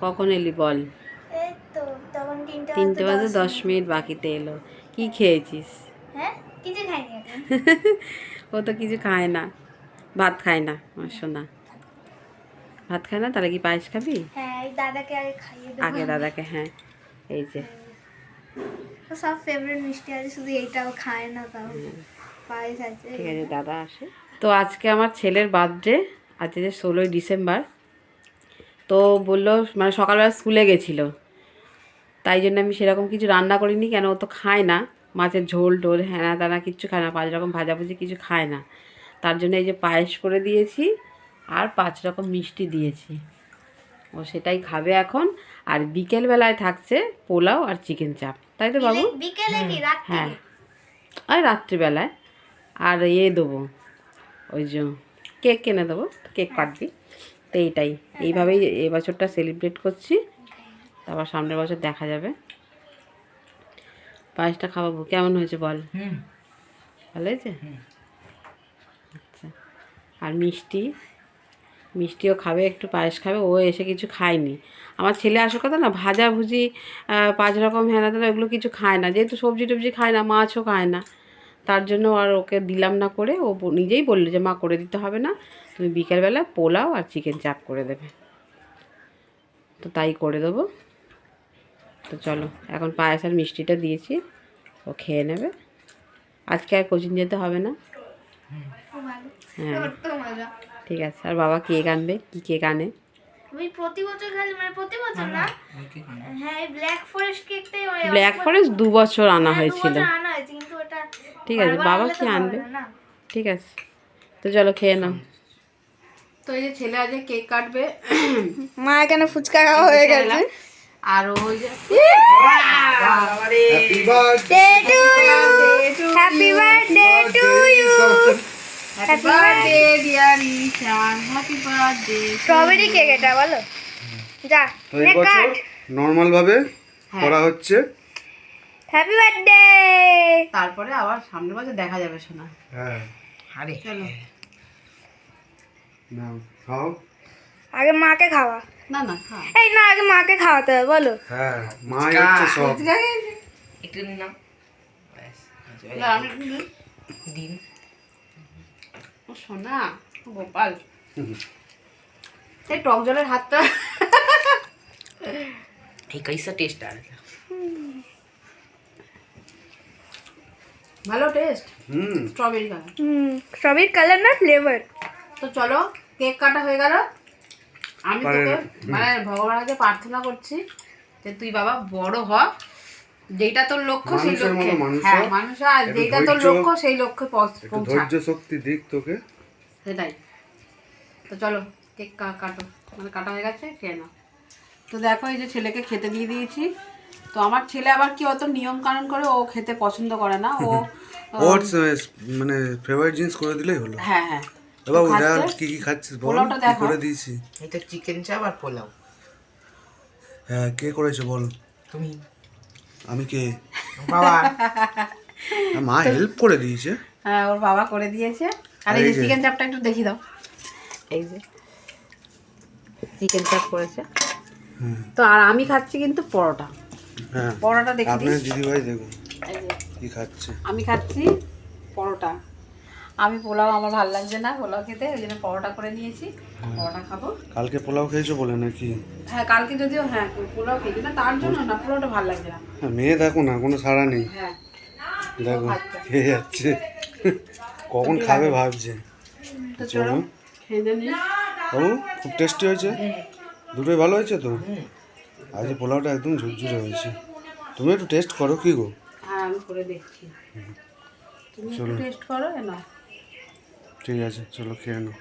কখন এলি বল? এই তো তখন 3টে বাজে 10 মিনিট বাকিতে এলো। কি খেয়েছিস? হ্যাঁ কিছু খাইনি এখন। ও তো কিছু খায় না, ভাত খায় না আমার সোনা। ভাত খায় না, তাহলে কি পায়েস খাবি? হ্যাঁ এই দাদাকে আগে খাইয়ে দেবো। আগে দাদাকে, হ্যাঁ। এই যে সব ফেভারিট মিষ্টি আছে, শুধু এইটাও খায় না, তাও পায়েস আছে। ঠিক আছে, দাদা আসে। তো আজকে আমার ছেলের বার্থডে, আজকে যে 16ই ডিসেম্বর। তো বললো, মানে সকালবেলা স্কুলে গেছিলো, তাই জন্য আমি সেরকম কিছু রান্না করিনি। কেন, ও তো খায় না মাছের ঝোল টোল, হ্যানা তানা কিচ্ছু খায় না, 5 রকম ভাজাভুজি কিছু খায় না। তার জন্য এই যে পায়েস করে দিয়েছি আর 5 রকম মিষ্টি দিয়েছি, ও সেটাই খাবে এখন। আর বিকেলবেলায় থাকছে পোলাও আর চিকেন চাপ, তাই তো বাবু? বিকেলে কি রাত্রে? হ্যাঁ, আর রাত্রিবেলায়। আর দেবো, ওই যে কেক কিনে দেবো, কেক কাটবি। তো এইটাই, এইভাবেই এবছরটা সেলিব্রেট করছি। তারপর সামনের বছর দেখা যাবে। পায়েসটা খাওয়াবো, কেমন হয়েছে বল? ভালো হয়েছে? আচ্ছা। আর মিষ্টিও খাবে, একটু পায়েস খাবে। ও এসে কিছু খায়নি। আমার ছেলে আসার কথা না, ভাজাভুজি 5 রকম হ্যানা ত্যানা এগুলো কিছু খায় না, যেহেতু সবজি টবজি খায় না, মাছও খায় না। তার জন্য আর ওকে দিলাম না করে। ও নিজেই বললো যে মা করে দিতে হবে না, তুমি বিকেলবেলা পোলাও আর চিকেন চাপ করে দেবে। তো তাই করে দেবো। তো চলো, এখন পায়েস আর মিষ্টিটা দিয়েছি, ও খেয়ে নেবে। আজকে আর কোচিং যেতে হবে না। হ্যাঁ ঠিক আছে। আর বাবা কেক আনবে, কি কেক আনে? আমি প্রতি বছর খালি, মানে প্রতি বছর না, হ্যাঁ এই ব্ল্যাক ফরেস্ট কেকটাই হয়। ব্ল্যাক ফরেস্ট 2 বছর আনা হয়েছিল। আনা হয়েছে, কিন্তু ওটা ঠিক আছে, বাবা কি আনবে? ঠিক আছে, তো চলো খেয়ে নাও। তো এই যে ছেলে আজকে কেক কাটবে, মা এখানে ফুচকা খাওয়া হয়ে গেছে। আর ওই যে happy birthday to you, happy birthday to you, happy birthday dear Ishan, happy birthday. Strawberry cake এটা, বলো যা। তো এই বছর নরমাল ভাবে করা হচ্ছে। Happy birthday. তারপরে আবার সামনের বছর দেখা যাবে সোনা। হ্যাঁ, আরে চলো নাও খাও। আগে মাকে খাওয়া। না না খা। এই না, আগে মাকে খাওয়াতে হবে, বলো। হ্যাঁ, মাই হচ্ছে সব। একটু নাও, আমি দিন। ও সোনা, গোপাল, এই টক জলের হাতটা এই कैसा टेस्ट आ रहा है? ভালো test. Strawberry colour. Strawberry colour না, ফ্লেভার। তো চলো, কেক কাটা হয়ে গেল। আমি তোকে মানে ভগবানের কাছে প্রার্থনা করছি যে তুই বাবা বড় হ, যেটা তোর লক্ষ্য সেই লক্ষ্যে, হ্যাঁ মানুষ, আর যেটা তোর লক্ষ্য সেই লক্ষ্যে পৌঁছা। ধৈর্য শক্তি দিক তোকে, সেটাই। তো চলো কেক কাটো, মানে কাটা হয়ে গেছে, খেয়ে নাও। তো দেখো, এই যে ছেলেকে খেতে দিয়ে দিয়েছি। তো আমার ছেলে আবার কি অত নিয়ম কানুন করে, ও খেতে পছন্দ করে না। ও ওর মানে ফেভারিট জিনিস করে দিলেই হলো। হ্যাঁ হ্যাঁ, বাবু দেখ কি কি খাচ্ছিস বল, কি করে দিয়েছি। এটা চিকেন চাপ আর পোলাও। হ্যাঁ, কে করেছে বল? তুমি। আমি কে? বাবা। মা হেল্প করে দিয়েছে। হ্যাঁ, ওর বাবা করে দিয়েছে। আর এই যে চিকেন চাপটা একটু দেখি দাও, এই যে চিকেন চাপ করেছে। তো আর আমি খাচ্ছি কিন্তু পরোটা। হ্যাঁ, পরোটা দেখি আপনার দিদিভাই দেখুন এই যে কি খাচ্ছে। আমি খাচ্ছি পরোটা। আমি পোলাও আমার ভালো লাগছে না পোলাও খেতে, ওই জন্য পরোটা করে নিয়েছি, পরোটা খাবো। কালকে পোলাও খেয়েছো বলে নাকি? হ্যাঁ কালকে যদিও হ্যাঁ পোলাও খেয়েছি না, তার জন্য না, পোলাওটা ভালো লাগছে না। হ্যাঁ, মেয়ে দেখো না, কোনো সাড়া নেই। হ্যাঁ দেখো খেয়ে যাচ্ছে, কখন খাবে ভাবছে। তো চলো খেয়ে নিই। বাবু খুব টেস্টি হয়েছে, দুটোই ভালো হয়েছে তো। আজ পোলাওটা একদম ঝুরঝুরে হয়েছে। তুমি একটু টেস্ট করো কি গো? হ্যাঁ আমি করে দেখছি, তুমি একটু টেস্ট করো না। ঠিক আছে, চলো খেয়ে নাও।